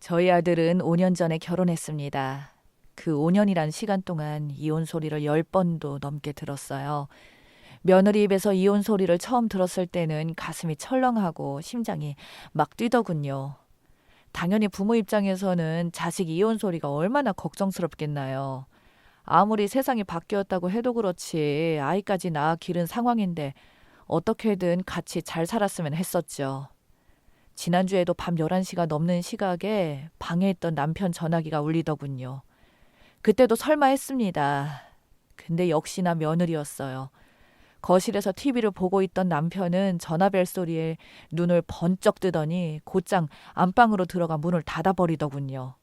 저희 아들은 5년 전에 결혼했습니다. 그 5년이란 시간 동안 이혼 소리를 10번도 넘게 들었어요. 며느리 입에서 이혼 소리를 처음 들었을 때는 가슴이 철렁하고 심장이 막 뛰더군요. 당연히 부모 입장에서는 자식 이혼 소리가 얼마나 걱정스럽겠나요. 아무리 세상이 바뀌었다고 해도 그렇지 아이까지 낳아 기른 상황인데 어떻게든 같이 잘 살았으면 했었죠. 지난주에도 밤 11시가 넘는 시각에 방에 있던 남편 전화기가 울리더군요. 그때도 설마 했습니다. 근데 역시나 며느리였어요. 거실에서 TV를 보고 있던 남편은 전화벨 소리에 눈을 번쩍 뜨더니 곧장 안방으로 들어가 문을 닫아버리더군요.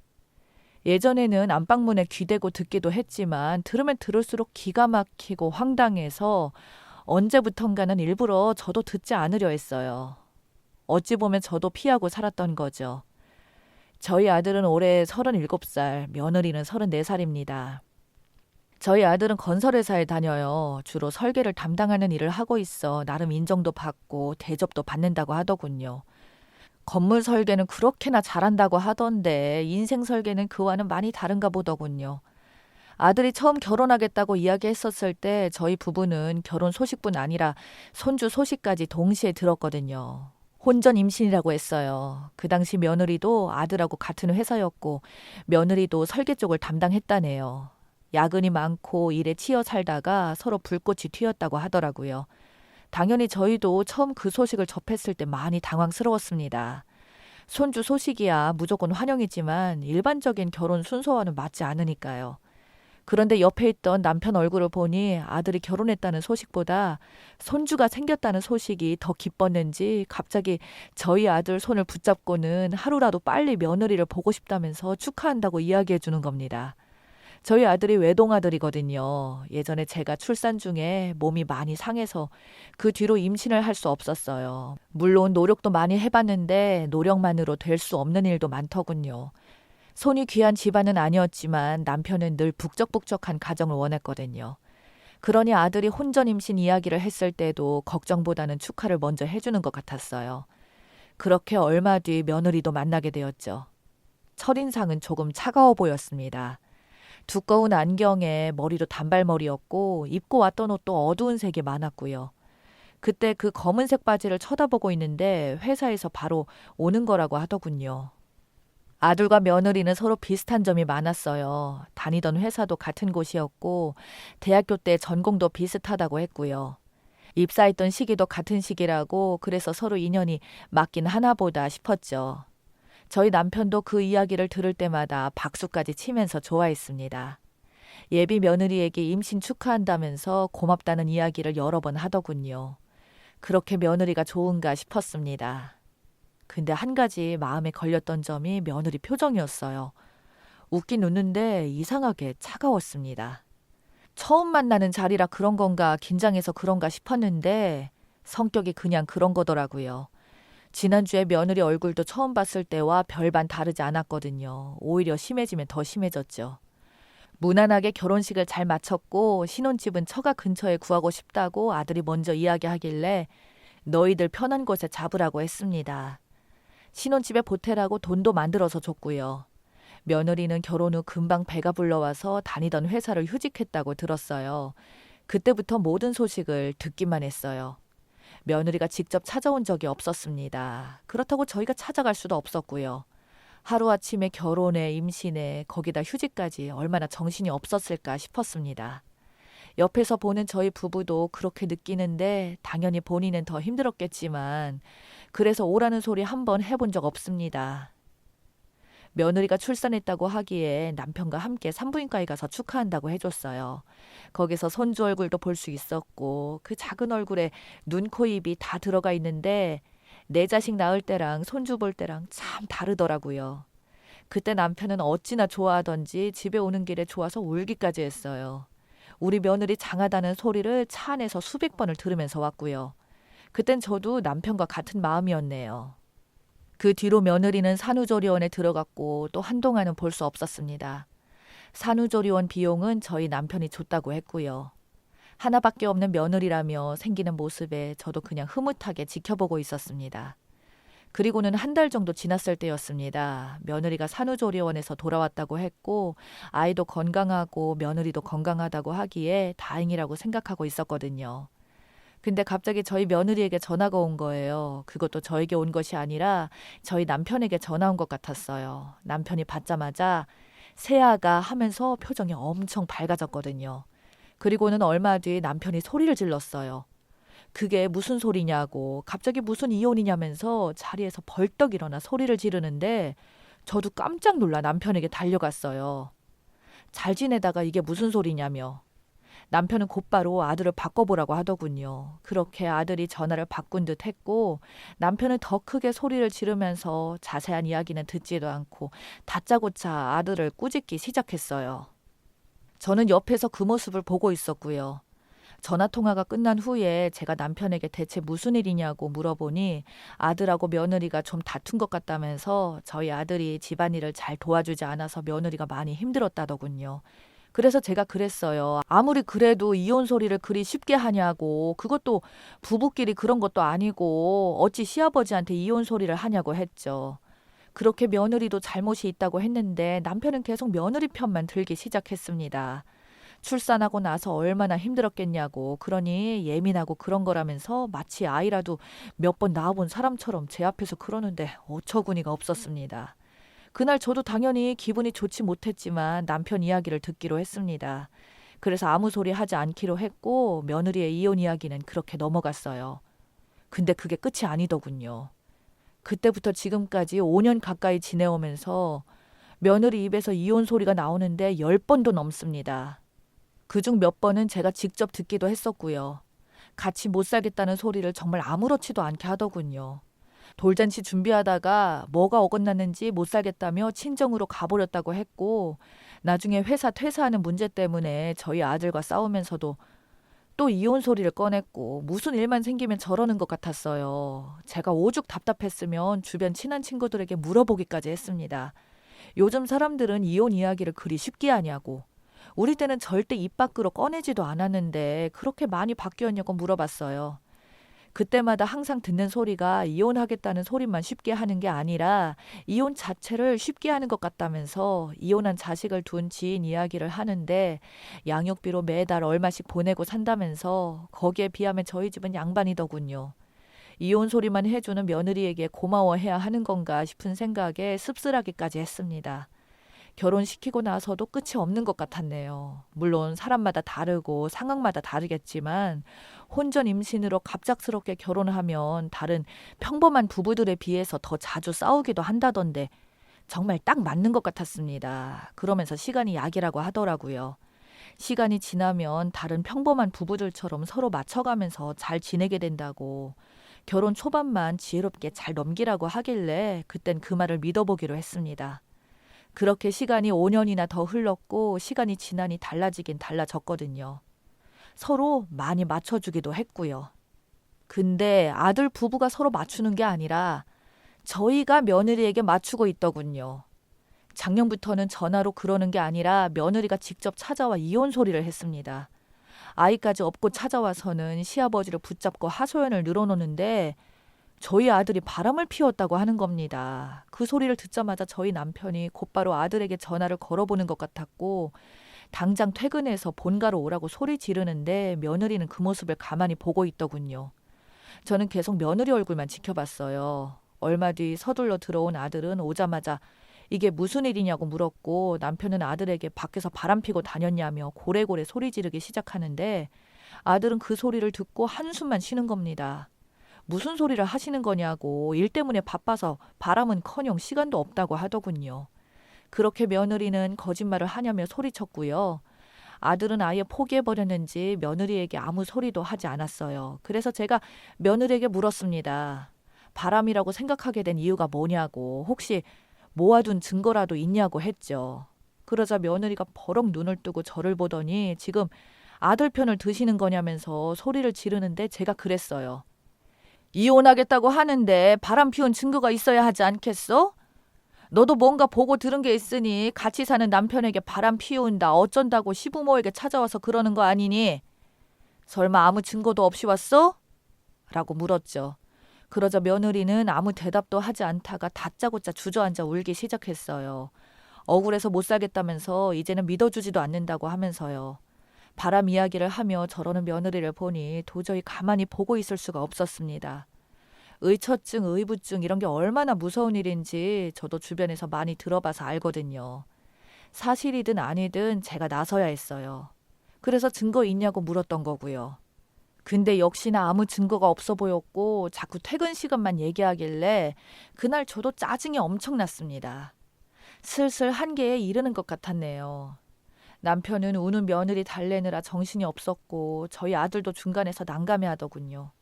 예전에는 안방문에 귀대고 듣기도 했지만 들으면 들을수록 기가 막히고 황당해서 언제부턴가는 일부러 저도 듣지 않으려 했어요. 어찌 보면 저도 피하고 살았던 거죠. 저희 아들은 올해 37살, 며느리는 34살입니다. 저희 아들은 건설회사에 다녀요. 주로 설계를 담당하는 일을 하고 있어 나름 인정도 받고 대접도 받는다고 하더군요. 건물 설계는 그렇게나 잘한다고 하던데 인생 설계는 그와는 많이 다른가 보더군요. 아들이 처음 결혼하겠다고 이야기했었을 때 저희 부부는 결혼 소식뿐 아니라 손주 소식까지 동시에 들었거든요. 혼전 임신이라고 했어요. 그 당시 며느리도 아들하고 같은 회사였고 며느리도 설계 쪽을 담당했다네요. 야근이 많고 일에 치여 살다가 서로 불꽃이 튀었다고 하더라고요. 당연히 저희도 처음 그 소식을 접했을 때 많이 당황스러웠습니다. 손주 소식이야 무조건 환영이지만 일반적인 결혼 순서와는 맞지 않으니까요. 그런데 옆에 있던 남편 얼굴을 보니 아들이 결혼했다는 소식보다 손주가 생겼다는 소식이 더 기뻤는지 갑자기 저희 아들 손을 붙잡고는 하루라도 빨리 며느리를 보고 싶다면서 축하한다고 이야기해 주는 겁니다. 저희 아들이 외동아들이거든요. 예전에 제가 출산 중에 몸이 많이 상해서 그 뒤로 임신을 할 수 없었어요. 물론 노력도 많이 해봤는데 노력만으로 될 수 없는 일도 많더군요. 손이 귀한 집안은 아니었지만 남편은 늘 북적북적한 가정을 원했거든요. 그러니 아들이 혼전 임신 이야기를 했을 때도 걱정보다는 축하를 먼저 해주는 것 같았어요. 그렇게 얼마 뒤 며느리도 만나게 되었죠. 첫인상은 조금 차가워 보였습니다. 두꺼운 안경에 머리도 단발머리였고 입고 왔던 옷도 어두운 색이 많았고요. 그때 그 검은색 바지를 쳐다보고 있는데 회사에서 바로 오는 거라고 하더군요. 아들과 며느리는 서로 비슷한 점이 많았어요. 다니던 회사도 같은 곳이었고 대학교 때 전공도 비슷하다고 했고요. 입사했던 시기도 같은 시기라고 그래서 서로 인연이 맞긴 하나 보다 싶었죠. 저희 남편도 그 이야기를 들을 때마다 박수까지 치면서 좋아했습니다. 예비 며느리에게 임신 축하한다면서 고맙다는 이야기를 여러 번 하더군요. 그렇게 며느리가 좋은가 싶었습니다. 근데 한 가지 마음에 걸렸던 점이 며느리 표정이었어요. 웃긴 웃는데 이상하게 차가웠습니다. 처음 만나는 자리라 그런 건가 긴장해서 그런가 싶었는데 성격이 그냥 그런 거더라고요. 지난주에 며느리 얼굴도 처음 봤을 때와 별반 다르지 않았거든요. 오히려 심해지면 더 심해졌죠. 무난하게 결혼식을 잘 마쳤고 신혼집은 처가 근처에 구하고 싶다고 아들이 먼저 이야기하길래 너희들 편한 곳에 잡으라고 했습니다. 신혼집에 보태라고 돈도 만들어서 줬고요. 며느리는 결혼 후 금방 배가 불러와서 다니던 회사를 휴직했다고 들었어요. 그때부터 모든 소식을 듣기만 했어요. 며느리가 직접 찾아온 적이 없었습니다. 그렇다고 저희가 찾아갈 수도 없었고요. 하루아침에 결혼에 임신에 거기다 휴직까지 얼마나 정신이 없었을까 싶었습니다. 옆에서 보는 저희 부부도 그렇게 느끼는데 당연히 본인은 더 힘들었겠지만 그래서 오라는 소리 한 번 해본 적 없습니다. 며느리가 출산했다고 하기에 남편과 함께 산부인과에 가서 축하한다고 해줬어요. 거기서 손주 얼굴도 볼 수 있었고 그 작은 얼굴에 눈, 코, 입이 다 들어가 있는데 내 자식 낳을 때랑 손주 볼 때랑 참 다르더라고요. 그때 남편은 어찌나 좋아하던지 집에 오는 길에 좋아서 울기까지 했어요. 우리 며느리 장하다는 소리를 차 안에서 수백 번을 들으면서 왔고요. 그땐 저도 남편과 같은 마음이었네요. 그 뒤로 며느리는 산후조리원에 들어갔고 또 한동안은 볼 수 없었습니다. 산후조리원 비용은 저희 남편이 줬다고 했고요. 하나밖에 없는 며느리라며 생기는 모습에 저도 그냥 흐뭇하게 지켜보고 있었습니다. 그리고는 한 달 정도 지났을 때였습니다. 며느리가 산후조리원에서 돌아왔다고 했고 아이도 건강하고 며느리도 건강하다고 하기에 다행이라고 생각하고 있었거든요. 근데 갑자기 저희 며느리에게 전화가 온 거예요. 그것도 저에게 온 것이 아니라 저희 남편에게 전화 온 것 같았어요. 남편이 받자마자 새아가 하면서 표정이 엄청 밝아졌거든요. 그리고는 얼마 뒤 남편이 소리를 질렀어요. 그게 무슨 소리냐고, 갑자기 무슨 이혼이냐면서 자리에서 벌떡 일어나 소리를 지르는데 저도 깜짝 놀라 남편에게 달려갔어요. 잘 지내다가 이게 무슨 소리냐며. 남편은 곧바로 아들을 바꿔보라고 하더군요. 그렇게 아들이 전화를 바꾼 듯 했고 남편은 더 크게 소리를 지르면서 자세한 이야기는 듣지도 않고 다짜고짜 아들을 꾸짖기 시작했어요. 저는 옆에서 그 모습을 보고 있었고요. 전화 통화가 끝난 후에 제가 남편에게 대체 무슨 일이냐고 물어보니 아들하고 며느리가 좀 다툰 것 같다면서 저희 아들이 집안일을 잘 도와주지 않아서 며느리가 많이 힘들었다더군요. 그래서 제가 그랬어요. 아무리 그래도 이혼 소리를 그리 쉽게 하냐고. 그것도 부부끼리 그런 것도 아니고 어찌 시아버지한테 이혼 소리를 하냐고 했죠. 그렇게 며느리도 잘못이 있다고 했는데 남편은 계속 며느리 편만 들기 시작했습니다. 출산하고 나서 얼마나 힘들었겠냐고. 그러니 예민하고 그런 거라면서 마치 아이라도 몇 번 낳아본 사람처럼 제 앞에서 그러는데 어처구니가 없었습니다. 그날 저도 당연히 기분이 좋지 못했지만 남편 이야기를 듣기로 했습니다. 그래서 아무 소리 하지 않기로 했고 며느리의 이혼 이야기는 그렇게 넘어갔어요. 근데 그게 끝이 아니더군요. 그때부터 지금까지 5년 가까이 지내오면서 며느리 입에서 이혼 소리가 나오는데 10번도 넘습니다. 그중 몇 번은 제가 직접 듣기도 했었고요. 같이 못 살겠다는 소리를 정말 아무렇지도 않게 하더군요. 돌잔치 준비하다가 뭐가 어긋났는지 못 살겠다며 친정으로 가버렸다고 했고 나중에 회사 퇴사하는 문제 때문에 저희 아들과 싸우면서도 또 이혼 소리를 꺼냈고 무슨 일만 생기면 저러는 것 같았어요. 제가 오죽 답답했으면 주변 친한 친구들에게 물어보기까지 했습니다. 요즘 사람들은 이혼 이야기를 그리 쉽게 하냐고. 우리 때는 절대 입 밖으로 꺼내지도 않았는데 그렇게 많이 바뀌었냐고 물어봤어요. 그때마다 항상 듣는 소리가 이혼하겠다는 소리만 쉽게 하는 게 아니라 이혼 자체를 쉽게 하는 것 같다면서 이혼한 자식을 둔 지인 이야기를 하는데 양육비로 매달 얼마씩 보내고 산다면서 거기에 비하면 저희 집은 양반이더군요. 이혼 소리만 해주는 며느리에게 고마워해야 하는 건가 싶은 생각에 씁쓸하기까지 했습니다. 결혼시키고 나서도 끝이 없는 것 같았네요. 물론 사람마다 다르고 상황마다 다르겠지만 혼전 임신으로 갑작스럽게 결혼하면 다른 평범한 부부들에 비해서 더 자주 싸우기도 한다던데 정말 딱 맞는 것 같았습니다. 그러면서 시간이 약이라고 하더라고요. 시간이 지나면 다른 평범한 부부들처럼 서로 맞춰가면서 잘 지내게 된다고 결혼 초반만 지혜롭게 잘 넘기라고 하길래 그땐 그 말을 믿어보기로 했습니다. 그렇게 시간이 5년이나 더 흘렀고 시간이 지나니 달라지긴 달라졌거든요. 서로 많이 맞춰주기도 했고요. 근데 아들 부부가 서로 맞추는 게 아니라 저희가 며느리에게 맞추고 있더군요. 작년부터는 전화로 그러는 게 아니라 며느리가 직접 찾아와 이혼 소리를 했습니다. 아이까지 업고 찾아와서는 시아버지를 붙잡고 하소연을 늘어놓는데 저희 아들이 바람을 피웠다고 하는 겁니다. 그 소리를 듣자마자 저희 남편이 곧바로 아들에게 전화를 걸어보는 것 같았고 당장 퇴근해서 본가로 오라고 소리 지르는데 며느리는 그 모습을 가만히 보고 있더군요. 저는 계속 며느리 얼굴만 지켜봤어요. 얼마 뒤 서둘러 들어온 아들은 오자마자 이게 무슨 일이냐고 물었고 남편은 아들에게 밖에서 바람 피고 다녔냐며 고래고래 소리 지르기 시작하는데 아들은 그 소리를 듣고 한숨만 쉬는 겁니다. 무슨 소리를 하시는 거냐고 일 때문에 바빠서 바람은커녕 시간도 없다고 하더군요. 그렇게 며느리는 거짓말을 하냐며 소리쳤고요. 아들은 아예 포기해버렸는지 며느리에게 아무 소리도 하지 않았어요. 그래서 제가 며느리에게 물었습니다. 바람이라고 생각하게 된 이유가 뭐냐고 혹시 모아둔 증거라도 있냐고 했죠. 그러자 며느리가 버럭 눈을 뜨고 저를 보더니 지금 아들 편을 드시는 거냐면서 소리를 지르는데 제가 그랬어요. 이혼하겠다고 하는데 바람 피운 증거가 있어야 하지 않겠어? 너도 뭔가 보고 들은 게 있으니 같이 사는 남편에게 바람 피운다 어쩐다고 시부모에게 찾아와서 그러는 거 아니니? 설마 아무 증거도 없이 왔어? 라고 물었죠. 그러자 며느리는 아무 대답도 하지 않다가 다짜고짜 주저앉아 울기 시작했어요. 억울해서 못 살겠다면서 이제는 믿어주지도 않는다고 하면서요. 바람 이야기를 하며 저러는 며느리를 보니 도저히 가만히 보고 있을 수가 없었습니다. 의처증, 의부증 이런 게 얼마나 무서운 일인지 저도 주변에서 많이 들어봐서 알거든요. 사실이든 아니든 제가 나서야 했어요. 그래서 증거 있냐고 물었던 거고요. 근데 역시나 아무 증거가 없어 보였고 자꾸 퇴근 시간만 얘기하길래 그날 저도 짜증이 엄청났습니다. 슬슬 한계에 이르는 것 같았네요. 남편은 우는 며느리 달래느라 정신이 없었고 저희 아들도 중간에서 난감해하더군요.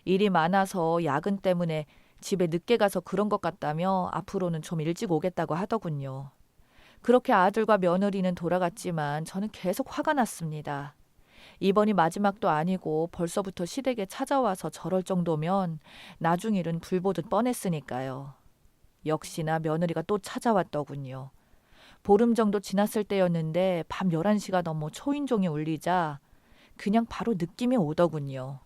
일이 많아서 야근 때문에 집에 늦게 가서 그런 것 같다며 앞으로는 좀 일찍 오겠다고 하더군요. 그렇게 아들과 며느리는 돌아갔지만 저는 계속 화가 났습니다. 이번이 마지막도 아니고 벌써부터 시댁에 찾아와서 저럴 정도면 나중 일은 불보듯 뻔했으니까요. 역시나 며느리가 또 찾아왔더군요. 보름 정도 지났을 때였는데 밤 11시가 넘어 초인종이 울리자 그냥 바로 느낌이 오더군요.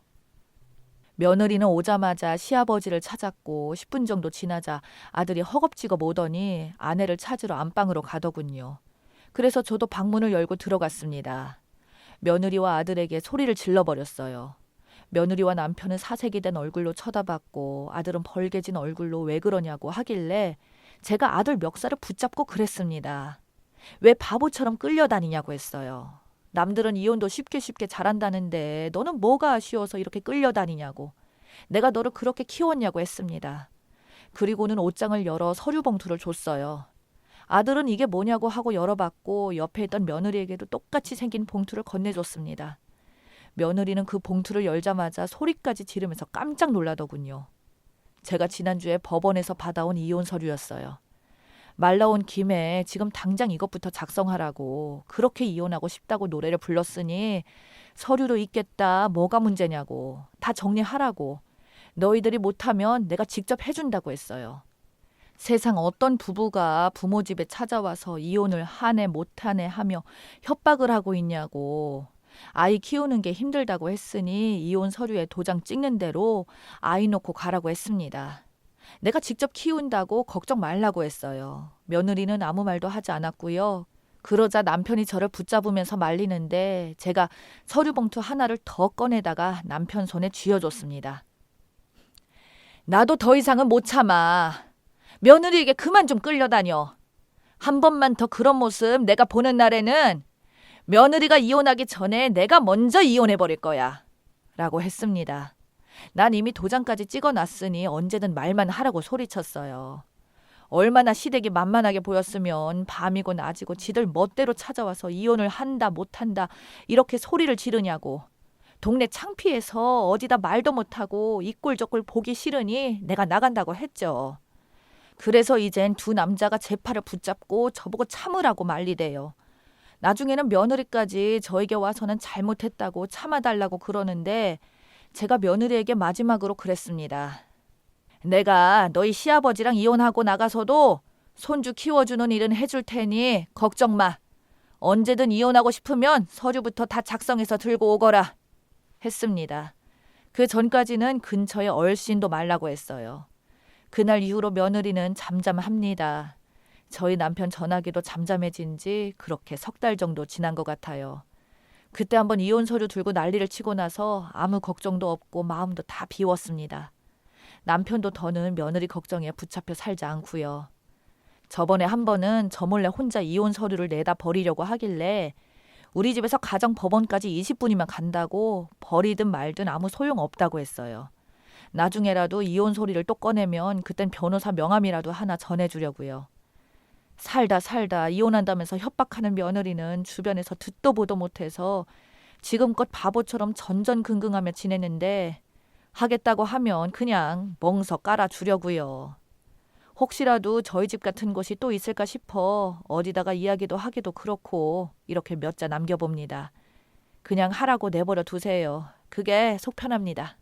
며느리는 오자마자 시아버지를 찾았고 10분 정도 지나자 아들이 허겁지겁 오더니 아내를 찾으러 안방으로 가더군요. 그래서 저도 방문을 열고 들어갔습니다. 며느리와 아들에게 소리를 질러버렸어요. 며느리와 남편은 사색이 된 얼굴로 쳐다봤고 아들은 벌개진 얼굴로 왜 그러냐고 하길래 제가 아들 멱살을 붙잡고 그랬습니다. 왜 바보처럼 끌려다니냐고 했어요. 남들은 이혼도 쉽게 잘한다는데 너는 뭐가 아쉬워서 이렇게 끌려다니냐고. 내가 너를 그렇게 키웠냐고 했습니다. 그리고는 옷장을 열어 서류 봉투를 줬어요. 아들은 이게 뭐냐고 하고 열어봤고 옆에 있던 며느리에게도 똑같이 생긴 봉투를 건네줬습니다. 며느리는 그 봉투를 열자마자 소리까지 지르면서 깜짝 놀라더군요. 제가 지난주에 법원에서 받아온 이혼 서류였어요. 말 나온 김에 지금 당장 이것부터 작성하라고 그렇게 이혼하고 싶다고 노래를 불렀으니 서류도 있겠다 뭐가 문제냐고 다 정리하라고 너희들이 못하면 내가 직접 해준다고 했어요. 세상 어떤 부부가 부모 집에 찾아와서 이혼을 하네 못하네 하며 협박을 하고 있냐고. 아이 키우는 게 힘들다고 했으니 이혼 서류에 도장 찍는 대로 아이 놓고 가라고 했습니다. 내가 직접 키운다고 걱정 말라고 했어요. 며느리는 아무 말도 하지 않았고요. 그러자 남편이 저를 붙잡으면서 말리는데 제가 서류 봉투 하나를 더 꺼내다가 남편 손에 쥐어줬습니다. 나도 더 이상은 못 참아. 며느리에게 그만 좀 끌려다녀. 한 번만 더 그런 모습 내가 보는 날에는 며느리가 이혼하기 전에 내가 먼저 이혼해버릴 거야. 라고 했습니다. 난 이미 도장까지 찍어놨으니 언제든 말만 하라고 소리쳤어요. 얼마나 시댁이 만만하게 보였으면 밤이고 낮이고 지들 멋대로 찾아와서 이혼을 한다 못한다 이렇게 소리를 지르냐고. 동네 창피해서 어디다 말도 못하고 이 꼴 저 꼴 보기 싫으니 내가 나간다고 했죠. 그래서 이젠 두 남자가 제 팔을 붙잡고 저보고 참으라고 말리대요. 나중에는 며느리까지 저에게 와서는 잘못했다고 참아달라고 그러는데 제가 며느리에게 마지막으로 그랬습니다. 내가 너희 시아버지랑 이혼하고 나가서도 손주 키워주는 일은 해줄 테니 걱정 마. 언제든 이혼하고 싶으면 서류부터 다 작성해서 들고 오거라. 했습니다. 그 전까지는 근처에 얼씬도 말라고 했어요. 그날 이후로 며느리는 잠잠합니다. 저희 남편 전화기도 잠잠해진 지 그렇게 3달 정도 지난 것 같아요. 그때 한번 이혼 서류 들고 난리를 치고 나서 아무 걱정도 없고 마음도 다 비웠습니다. 남편도 더는 며느리 걱정에 붙잡혀 살지 않고요. 저번에 한 번은 저 몰래 혼자 이혼 서류를 내다 버리려고 하길래 우리 집에서 가정법원까지 20분이면 간다고 버리든 말든 아무 소용없다고 했어요. 나중에라도 이혼 소리를 또 꺼내면 그땐 변호사 명함이라도 하나 전해주려고요. 살다 이혼한다면서 협박하는 며느리는 주변에서 듣도 보도 못해서 지금껏 바보처럼 전전긍긍하며 지냈는데 하겠다고 하면 그냥 멍석 깔아주려고요. 혹시라도 저희 집 같은 곳이 또 있을까 싶어 어디다가 이야기도 하기도 그렇고 이렇게 몇 자 남겨봅니다. 그냥 하라고 내버려 두세요. 그게 속 편합니다.